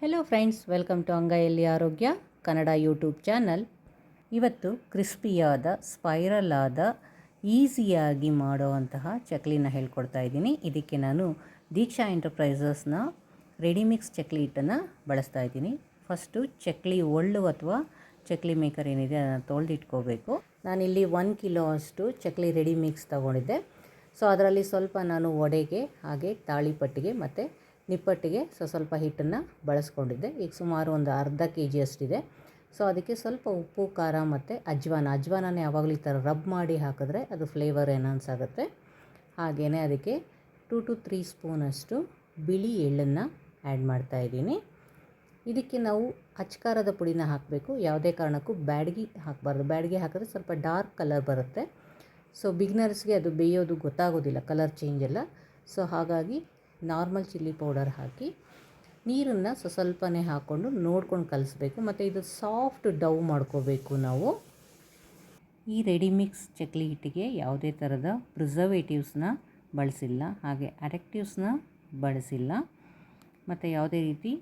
Hello friends, welcome to ಅಂಗೈಯಲ್ಲಿ ಆರೋಗ್ಯ Kannada YouTube channel. ಇವತ್ತು ಕ್ರಿಸ್ಪಿಯಾದ spiral ಆದ ಈಸಿಯಾಗಿ ಮಾಡುವಂತಹ ಚಕ್ಲಿನ ಹೇಳ್ಕೊಡ್ತಾ ಇದ್ದೀನಿ. ಇದಕ್ಕೆ ನಾನು ದೀಕ್ಷಾ ಎಂಟರ್ಪ್ರೈಸಸ್ನ ರೆಡಿಮಿಕ್ಸ್ ಚಕ್ಲಿ ಹಿಟ್ಟನ್ನು ಬಳಸ್ತಾ ಇದ್ದೀನಿ. ಫಸ್ಟು ಚಕ್ಲಿ ಒಳ್ಳು ಅಥವಾ ಚಕ್ಲಿ ಮೇಕರ್ ಏನಿದೆ ಅದನ್ನು ತೊಳೆದಿಟ್ಕೋಬೇಕು. ನಾನಿಲ್ಲಿ 1 ಕಿಲೋ ಅಷ್ಟು ಚಕ್ಲಿ ರೆಡಿಮಿಕ್ಸ್ ತೊಗೊಂಡಿದ್ದೆ. ಸೊ ಅದರಲ್ಲಿ ಸ್ವಲ್ಪ ನಾನು ವಡೆಗೆ ಹಾಗೆ ತಾಳಿಪಟ್ಟಿಗೆ ಮತ್ತು ನಿಪ್ಪಟ್ಟಿಗೆ ಸ್ವಲ್ಪ ಹಿಟ್ಟನ್ನು ಬಳಸ್ಕೊಂಡಿದ್ದೆ. ಈಗ ಸುಮಾರು ಒಂದು ಅರ್ಧ kg ಅಷ್ಟಿದೆ. ಸೊ ಅದಕ್ಕೆ ಸ್ವಲ್ಪ ಉಪ್ಪು, ಖಾರ ಮತ್ತು ಅಜ್ವಾನನೇ ಯಾವಾಗಲೂ ಈ ಥರ ರಬ್ ಮಾಡಿ ಹಾಕಿದ್ರೆ ಅದು ಫ್ಲೇವರ್ ಎನ್ಹಾನ್ಸ್ ಆಗುತ್ತೆ. ಹಾಗೆಯೇ ಅದಕ್ಕೆ 2 to 3 ಸ್ಪೂನಷ್ಟು ಬಿಳಿ ಎಳ್ಳನ್ನು ಆ್ಯಡ್ ಮಾಡ್ತಾಯಿದ್ದೀನಿ. ಇದಕ್ಕೆ ನಾವು ಅಚ್ಕಾರದ ಪುಡಿನ ಹಾಕಬೇಕು. ಯಾವುದೇ ಕಾರಣಕ್ಕೂ ಬ್ಯಾಡಗಿ ಹಾಕಬಾರ್ದು. ಬ್ಯಾಡಗಿ ಹಾಕಿದ್ರೆ ಸ್ವಲ್ಪ ಡಾರ್ಕ್ ಕಲರ್ ಬರುತ್ತೆ. ಸೊ ಬಿಗಿನರ್ಸ್ಗೆ ಅದು ಬೇಯೋದು ಗೊತ್ತಾಗೋದಿಲ್ಲ, ಕಲರ್ ಚೇಂಜ್ ಎಲ್ಲ. ಸೊ ಹಾಗಾಗಿ ನಾರ್ಮಲ್ ಚಿಲ್ಲಿ ಪೌಡರ್ ಹಾಕಿ ನೀರನ್ನು ಸ್ವಲ್ಪನೇ ಹಾಕ್ಕೊಂಡು ನೋಡ್ಕೊಂಡು ಕಲಿಸ್ಬೇಕು. ಮತ್ತು ಇದು ಸಾಫ್ಟ್ ಡೌ ಮಾಡ್ಕೋಬೇಕು ನಾವು. ಈ ರೆಡಿಮಿಕ್ಸ್ ಚಕ್ಲಿ ಹಿಟ್ಟಿಗೆ ಯಾವುದೇ ಥರದ ಪ್ರಿಸರ್ವೇಟಿವ್ಸ್ನ ಬಳಸಿಲ್ಲ, ಹಾಗೆ ಅಡಕ್ಟಿವ್ಸ್ನ ಬಳಸಿಲ್ಲ, ಮತ್ತು ಯಾವುದೇ ರೀತಿ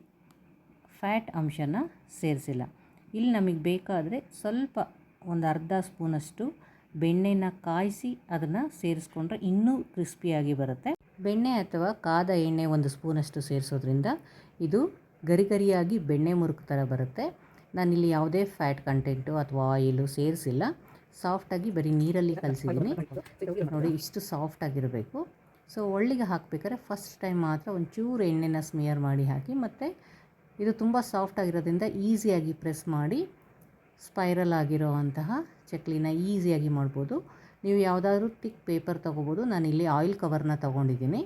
ಫ್ಯಾಟ್ ಅಂಶನ ಸೇರಿಸಿಲ್ಲ. ಇಲ್ಲಿ ನಮಗೆ ಬೇಕಾದರೆ ಸ್ವಲ್ಪ ಒಂದು ಅರ್ಧ ಸ್ಪೂನಷ್ಟು ಬೆಣ್ಣೆನ ಕಾಯಿಸಿ ಅದನ್ನು ಸೇರಿಸ್ಕೊಂಡ್ರೆ ಇನ್ನೂ ಕ್ರಿಸ್ಪಿಯಾಗಿ ಬರುತ್ತೆ. ಬೆಣ್ಣೆ ಅಥವಾ ಕಾದ ಎಣ್ಣೆ 1 ಸ್ಪೂನಷ್ಟು ಸೇರಿಸೋದ್ರಿಂದ ಇದು ಗರಿಗರಿಯಾಗಿ ಬೆಣ್ಣೆ ಮುರುಕು ಥರ ಬರುತ್ತೆ. ನಾನಿಲ್ಲಿ ಯಾವುದೇ ಫ್ಯಾಟ್ ಕಂಟೆಂಟು ಅಥವಾ ಆಯಿಲು ಸೇರಿಸಿಲ್ಲ. ಸಾಫ್ಟಾಗಿ ಬರೀ ನೀರಲ್ಲಿ ಕಲಿಸಿದ್ದೀನಿ. ನೋಡಿ, ಇಷ್ಟು ಸಾಫ್ಟಾಗಿರಬೇಕು. ಸೊ ಒಳ್ಳಿಗೆ ಹಾಕಬೇಕಾದ್ರೆ ಫಸ್ಟ್ ಟೈಮ್ ಮಾತ್ರ ಒಂಚೂರು ಎಣ್ಣೆನ ಸ್ಮಿಯರ್ ಮಾಡಿ ಹಾಕಿ, ಮತ್ತು ಇದು ತುಂಬ ಸಾಫ್ಟಾಗಿರೋದ್ರಿಂದ ಈಸಿಯಾಗಿ ಪ್ರೆಸ್ ಮಾಡಿ ಸ್ಪೈರಲ್ ಆಗಿರೋವಂತಹ ಚಕ್ಲಿನ ಈಸಿಯಾಗಿ ಮಾಡ್ಬೋದು. ನೀವು ಯಾವುದಾದ್ರೂ ತಿಕ್ ಪೇಪರ್ ತೊಗೋಬೋದು. ನಾನಿಲ್ಲಿ ಆಯಿಲ್ ಕವರ್ನ ತೊಗೊಂಡಿದ್ದೀನಿ.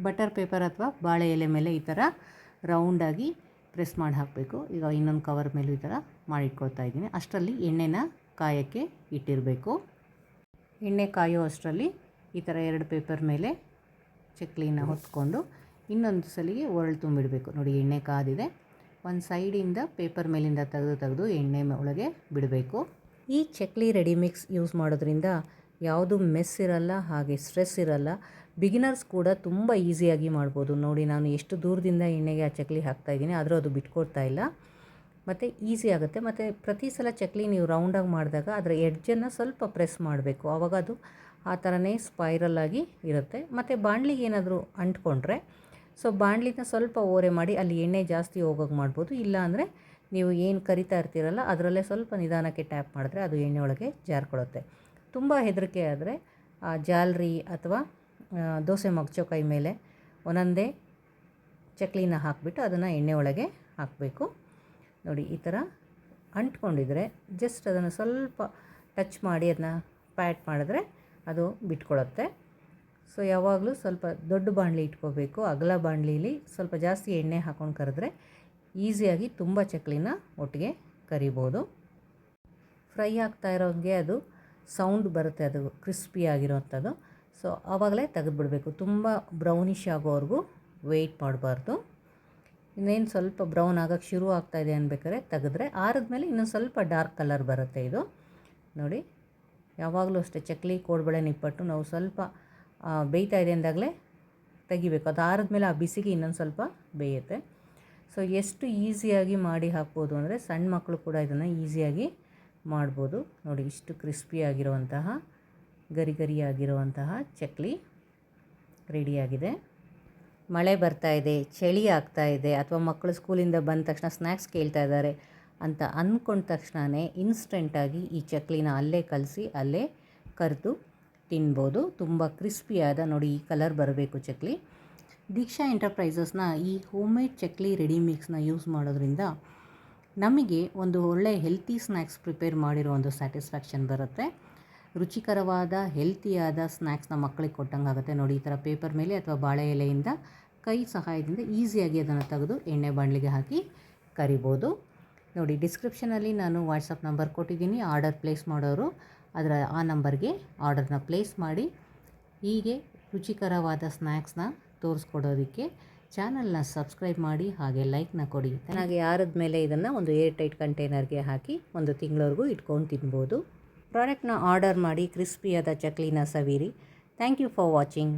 ಬಟರ್ ಪೇಪರ್ ಅಥವಾ ಬಾಳೆ ಎಲೆ ಮೇಲೆ ಈ ಥರ ರೌಂಡಾಗಿ ಪ್ರೆಸ್ ಮಾಡಿ ಹಾಕಬೇಕು. ಈಗ ಇನ್ನೊಂದು ಕವರ್ ಮೇಲೂ ಈ ಥರ ಮಾಡಿಟ್ಕೊಳ್ತಾ ಇದ್ದೀನಿ. ಅಷ್ಟರಲ್ಲಿ ಎಣ್ಣೆನ ಕಾಯೋಕ್ಕೆ ಇಟ್ಟಿರಬೇಕು. ಎಣ್ಣೆ ಕಾಯೋ ಅಷ್ಟರಲ್ಲಿ ಈ ಥರ 2 ಪೇಪರ್ ಮೇಲೆ ಚಕ್ಲಿನ ಹೊತ್ಕೊಂಡು ಇನ್ನೊಂದು ಸಲಿಗೆ ಒರಳು ತುಂಬಿಡಬೇಕು. ನೋಡಿ, ಎಣ್ಣೆ ಕಾದಿದೆ. ಒಂದು ಸೈಡಿಂದ ಪೇಪರ್ ಮೇಲಿಂದ ತೆಗೆದು ಎಣ್ಣೆ ಒಳಗೆ ಬಿಡಬೇಕು. ಈ ಚಕ್ಲಿ ರೆಡಿಮಿಕ್ಸ್ ಯೂಸ್ ಮಾಡೋದ್ರಿಂದ ಯಾವುದು ಮೆಸ್ ಇರಲ್ಲ, ಹಾಗೆ ಸ್ಟ್ರೆಸ್ ಇರಲ್ಲ. ಬಿಗಿನರ್ಸ್ ಕೂಡ ತುಂಬ ಈಸಿಯಾಗಿ ಮಾಡ್ಬೋದು. ನೋಡಿ, ನಾನು ಎಷ್ಟು ದೂರದಿಂದ ಎಣ್ಣೆಗೆ ಆ ಚಕ್ಲಿ ಹಾಕ್ತಾಯಿದ್ದೀನಿ, ಆದರೂ ಅದು ಬಿಟ್ಕೊಡ್ತಾ ಇಲ್ಲ. ಮತ್ತು ಈಸಿ ಆಗುತ್ತೆ. ಮತ್ತು ಪ್ರತಿ ಸಲ ಚಕ್ಲಿ ನೀವು ರೌಂಡಾಗಿ ಮಾಡಿದಾಗ ಅದರ ಎಡ್ಜನ್ನು ಸ್ವಲ್ಪ ಪ್ರೆಸ್ ಮಾಡಬೇಕು. ಆವಾಗ ಅದು ಆ ಥರನೇ ಸ್ಪೈರಲ್ಲಾಗಿ ಇರುತ್ತೆ. ಮತ್ತು ಬಾಣಲಿಗೆ ಏನಾದರೂ ಅಂಟ್ಕೊಂಡ್ರೆ ಸೊ ಬಾಣಲಿನ ಸ್ವಲ್ಪ ಓರೆ ಮಾಡಿ ಅಲ್ಲಿ ಎಣ್ಣೆ ಜಾಸ್ತಿ ಹೋಗೋಕೆ ಮಾಡ್ಬೋದು. ಇಲ್ಲ ಅಂದರೆ ನೀವು ಏನು ಕರಿತಾ ಇರ್ತೀರಲ್ಲ ಅದರಲ್ಲೇ ಸ್ವಲ್ಪ ನಿಧಾನಕ್ಕೆ ಟ್ಯಾಪ್ ಮಾಡಿದ್ರೆ ಅದು ಎಣ್ಣೆ ಒಳಗೆ ಜಾರ್ಕೊಳ್ಳುತ್ತೆ. ತುಂಬ ಹೆದರಿಕೆ ಆದರೆ ಜಾಲರಿ ಅಥವಾ ದೋಸೆ ಮಗ್ಚೋ ಕೈ ಮೇಲೆ ಒಂದೊಂದೇ ಚಕ್ಲಿನ ಹಾಕಿಬಿಟ್ಟು ಅದನ್ನು ಎಣ್ಣೆ ಒಳಗೆ ಹಾಕಬೇಕು. ನೋಡಿ, ಈ ಥರ ಅಂಟ್ಕೊಂಡಿದ್ರೆ ಜಸ್ಟ್ ಅದನ್ನು ಸ್ವಲ್ಪ ಟಚ್ ಮಾಡಿ ಅದನ್ನ ಪ್ಯಾಟ್ ಮಾಡಿದ್ರೆ ಅದು ಬಿಟ್ಕೊಳ್ಳುತ್ತೆ. ಸೊ ಯಾವಾಗಲೂ ಸ್ವಲ್ಪ ದೊಡ್ಡ ಬಾಣಲಿ ಇಟ್ಕೋಬೇಕು. ಅಗಲ ಬಾಣಲಿಲಿ ಸ್ವಲ್ಪ ಜಾಸ್ತಿ ಎಣ್ಣೆ ಹಾಕ್ಕೊಂಡು ಕರೆದ್ರೆ ಈಸಿಯಾಗಿ ತುಂಬ ಚಕ್ಲಿನ ಒಟ್ಟಿಗೆ ಕರಿಬೋದು. ಫ್ರೈ ಆಗ್ತಾ ಇರೋಂಗೆ ಅದು ಸೌಂಡ್ ಬರುತ್ತೆ, ಅದು ಕ್ರಿಸ್ಪಿ ಆಗಿರೋವಂಥದ್ದು. ಸೊ ಆವಾಗಲೇ ತೆಗೆದುಬಿಡಬೇಕು. ತುಂಬ ಬ್ರೌನಿಷ್ ಆಗೋವರೆಗೂ ವೆಯ್ಟ್ ಮಾಡಬಾರ್ದು. ಇನ್ನೇನು ಸ್ವಲ್ಪ ಬ್ರೌನ್ ಆಗೋಕ್ಕೆ ಶುರು ಆಗ್ತಾಯಿದೆ ಅನ್ಬೇಕಾದ್ರೆ ತೆಗೆದ್ರೆ ಆರಿದ್ಮೇಲೆ ಇನ್ನೊಂದು ಸ್ವಲ್ಪ ಡಾರ್ಕ್ ಕಲರ್ ಬರುತ್ತೆ ಇದು. ನೋಡಿ, ಯಾವಾಗಲೂ ಅಷ್ಟೇ ಚಕ್ಲಿ, ಕೋಡ್ಬಳೆ, ನಿಪ್ಪಟ್ಟು ನಾವು ಸ್ವಲ್ಪ ಬೇಯ್ತಾ ಇದೆ ಅಂದಾಗಲೇ ತೆಗಿಬೇಕು. ಅದು ಆರಿದ್ಮೇಲೆ ಆ ಬಿಸಿಗೆ ಇನ್ನೊಂದು ಸ್ವಲ್ಪ ಬೇಯುತ್ತೆ. ಸೊ ಎಷ್ಟು ಈಸಿಯಾಗಿ ಮಾಡಿ ಹಾಕ್ಬೋದು ಅಂದರೆ ಸಣ್ಣ ಮಕ್ಕಳು ಕೂಡ ಇದನ್ನು ಈಸಿಯಾಗಿ ಮಾಡ್ಬೋದು. ನೋಡಿ, ಇಷ್ಟು ಕ್ರಿಸ್ಪಿಯಾಗಿರುವಂತಹ ಗರಿಗರಿಯಾಗಿರುವಂತಹ ಚಕ್ಲಿ ರೆಡಿಯಾಗಿದೆ. ಮಳೆ ಬರ್ತಾ ಇದೆ, ಚಳಿ ಆಗ್ತಾ ಇದೆ, ಅಥವಾ ಮಕ್ಕಳು ಸ್ಕೂಲಿಂದ ಬಂದ ತಕ್ಷಣ ಸ್ನ್ಯಾಕ್ಸ್ ಕೇಳ್ತಾ ಇದ್ದಾರೆ ಅಂತ ಅಂದ್ಕೊಂಡ ತಕ್ಷಣವೇ ಇನ್ಸ್ಟೆಂಟಾಗಿ ಈ ಚಕ್ಲಿನ ಅಲ್ಲೇ ಕಲಸಿ ಅಲ್ಲೇ ಕರೆದು ತಿನ್ಬೋದು. ತುಂಬ ಕ್ರಿಸ್ಪಿಯಾದ, ನೋಡಿ ಈ ಕಲರ್ ಬರಬೇಕು ಚಕ್ಲಿ. ದೀಕ್ಷಾ ಎಂಟರ್ಪ್ರೈಸಸ್ನ ಈ ಹೋಮ್ಮೇಡ್ ಚಕ್ಲಿ ರೆಡಿಮಿಕ್ಸ್ನ ಯೂಸ್ ಮಾಡೋದ್ರಿಂದ ನಮಗೆ ಒಂದು ಒಳ್ಳೆಯ ಹೆಲ್ತಿ ಸ್ನ್ಯಾಕ್ಸ್ ಪ್ರಿಪೇರ್ ಮಾಡಿರೋ ಒಂದು ಸ್ಯಾಟಿಸ್ಫ್ಯಾಕ್ಷನ್ ಬರುತ್ತೆ. ರುಚಿಕರವಾದ ಹೆಲ್ತಿಯಾದ ಸ್ನ್ಯಾಕ್ಸ್ನ ಮಕ್ಕಳಿಗೆ ಕೊಟ್ಟಂಗೆ ಆಗುತ್ತೆ. ನೋಡಿ, ಈ ಥರ ಪೇಪರ್ ಮೇಲೆ ಅಥವಾ ಬಾಳೆ ಎಲೆಯಿಂದ ಕೈ ಸಹಾಯದಿಂದ ಈಸಿಯಾಗಿ ಅದನ್ನು ತೆಗೆದು ಎಣ್ಣೆ ಬಾಣಲಿಗೆ ಹಾಕಿ ಕರಿಬೋದು. ನೋಡಿ, ಡಿಸ್ಕ್ರಿಪ್ಷನಲ್ಲಿ ನಾನು ವಾಟ್ಸಪ್ ನಂಬರ್ ಕೊಟ್ಟಿದ್ದೀನಿ. ಆರ್ಡರ್ ಪ್ಲೇಸ್ ಮಾಡೋರು ಆ ನಂಬರ್ಗೆ ಆರ್ಡರ್ನ ಪ್ಲೇಸ್ ಮಾಡಿ ಹೀಗೆ ರುಚಿಕರವಾದ ಸ್ನ್ಯಾಕ್ಸ್ನ ತೋರಿಸ್ಕೊಡೋದಕ್ಕೆ ಚಾನಲ್ನ ಸಬ್ಸ್ಕ್ರೈಬ್ ಮಾಡಿ, ಹಾಗೆ ಲೈಕ್ನ ಕೊಡಿ. ಹಾಗೆ ಆರಿದ ಮೇಲೆ ಇದನ್ನು ಒಂದು ಏರ್ ಟೈಟ್ ಕಂಟೈನರ್ಗೆ ಹಾಕಿ 1 ತಿಂಗಳವರೆಗೂ ಇಟ್ಕೊಂಡು ತಿನ್ಬೋದು. ಪ್ರಾಡಕ್ಟ್ನ ಆರ್ಡರ್ ಮಾಡಿ ಕ್ರಿಸ್ಪಿಯಾದ ಚಕ್ಲಿನ ಸವಿರಿ. Thank you for watching.